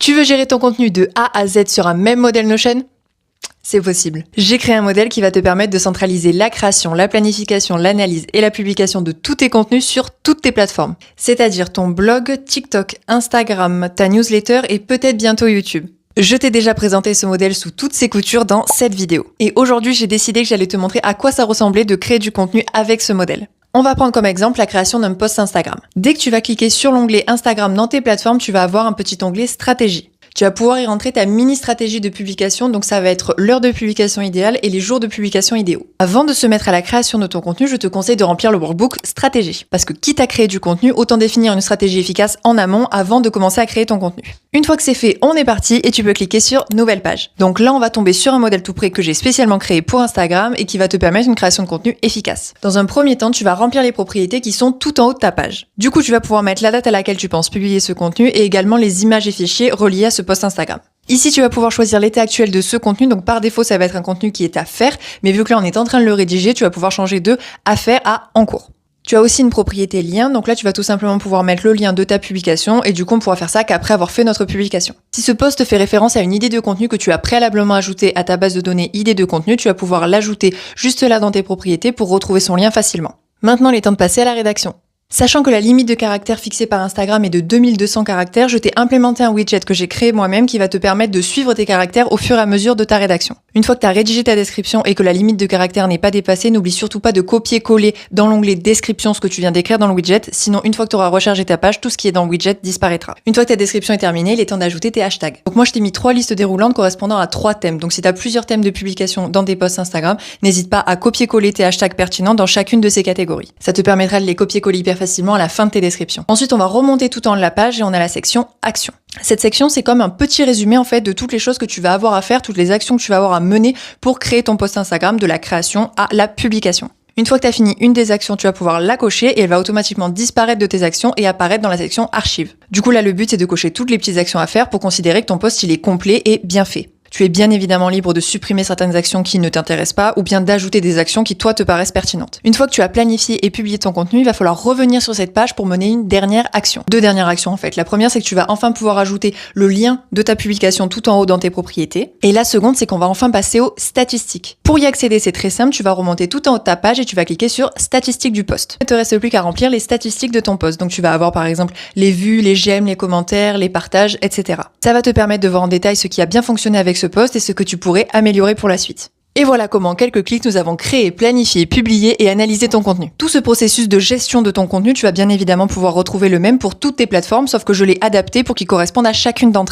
Tu veux gérer ton contenu de A à Z sur un même modèle Notion ? C'est possible. J'ai créé un modèle qui va te permettre de centraliser la création, la planification, l'analyse et la publication de tous tes contenus sur toutes tes plateformes. C'est-à-dire ton blog, TikTok, Instagram, ta newsletter et peut-être bientôt YouTube. Je t'ai déjà présenté ce modèle sous toutes ses coutures dans cette vidéo. Et aujourd'hui, j'ai décidé que j'allais te montrer à quoi ça ressemblait de créer du contenu avec ce modèle. On va prendre comme exemple la création d'un post Instagram. Dès que tu vas cliquer sur l'onglet Instagram dans tes plateformes, tu vas avoir un petit onglet stratégie. Tu vas pouvoir y rentrer ta mini stratégie de publication, donc ça va être l'heure de publication idéale et les jours de publication idéaux. Avant de se mettre à la création de ton contenu, je te conseille de remplir le workbook stratégie. Parce que quitte à créer du contenu, autant définir une stratégie efficace en amont avant de commencer à créer ton contenu. Une fois que c'est fait, on est parti et tu peux cliquer sur nouvelle page. Donc là, on va tomber sur un modèle tout prêt que j'ai spécialement créé pour Instagram et qui va te permettre une création de contenu efficace. Dans un premier temps, tu vas remplir les propriétés qui sont tout en haut de ta page. Du coup, tu vas pouvoir mettre la date à laquelle tu penses publier ce contenu et également les images et fichiers reliés à ce post Instagram. Ici, tu vas pouvoir choisir l'état actuel de ce contenu. Donc, par défaut, ça va être un contenu qui est à faire. Mais vu que là, on est en train de le rédiger, tu vas pouvoir changer de à faire à en cours. Tu as aussi une propriété lien. Donc là, tu vas tout simplement pouvoir mettre le lien de ta publication. Et du coup, on pourra faire ça qu'après avoir fait notre publication. Si ce post fait référence à une idée de contenu que tu as préalablement ajoutée à ta base de données idée de contenu, tu vas pouvoir l'ajouter juste là dans tes propriétés pour retrouver son lien facilement. Maintenant, il est temps de passer à la rédaction. Sachant que la limite de caractères fixée par Instagram est de 2200 caractères, je t'ai implémenté un widget que j'ai créé moi-même qui va te permettre de suivre tes caractères au fur et à mesure de ta rédaction. Une fois que tu as rédigé ta description et que la limite de caractères n'est pas dépassée, n'oublie surtout pas de copier-coller dans l'onglet description ce que tu viens d'écrire dans le widget, sinon une fois que tu auras rechargé ta page, tout ce qui est dans le widget disparaîtra. Une fois que ta description est terminée, il est temps d'ajouter tes hashtags. Donc moi je t'ai mis 3 listes déroulantes correspondant à 3 thèmes. Donc si tu as plusieurs thèmes de publication dans tes posts Instagram, n'hésite pas à copier-coller tes hashtags pertinents dans chacune de ces catégories. Ça te permettra de les copier-coller hyper facilement à la fin de tes descriptions. Ensuite, on va remonter tout en haut de la page et on a la section Action. Cette section, c'est comme un petit résumé en fait de toutes les choses que tu vas avoir à faire, toutes les actions que tu vas avoir à mener pour créer ton post Instagram de la création à la publication. Une fois que tu as fini une des actions, tu vas pouvoir la cocher et elle va automatiquement disparaître de tes actions et apparaître dans la section Archives. Du coup, là, le but, c'est de cocher toutes les petites actions à faire pour considérer que ton post, il est complet et bien fait. Tu es bien évidemment libre de supprimer certaines actions qui ne t'intéressent pas ou bien d'ajouter des actions qui, toi, te paraissent pertinentes. Une fois que tu as planifié et publié ton contenu, il va falloir revenir sur cette page pour mener une dernière action. 2 dernières actions, en fait. La première, c'est que tu vas enfin pouvoir ajouter le lien de ta publication tout en haut dans tes propriétés. Et la seconde, c'est qu'on va enfin passer aux statistiques. Pour y accéder, c'est très simple. Tu vas remonter tout en haut de ta page et tu vas cliquer sur statistiques du post. Il ne te reste plus qu'à remplir les statistiques de ton post. Donc, tu vas avoir, par exemple, les vues, les j'aime, les commentaires, les partages, etc. Ça va te permettre de voir en détail ce qui a bien fonctionné avec ce post et ce que tu pourrais améliorer pour la suite. Et voilà comment en quelques clics nous avons créé, planifié, publié et analysé ton contenu. Tout ce processus de gestion de ton contenu, tu vas bien évidemment pouvoir retrouver le même pour toutes tes plateformes, sauf que je l'ai adapté pour qu'il corresponde à chacune d'entre elles.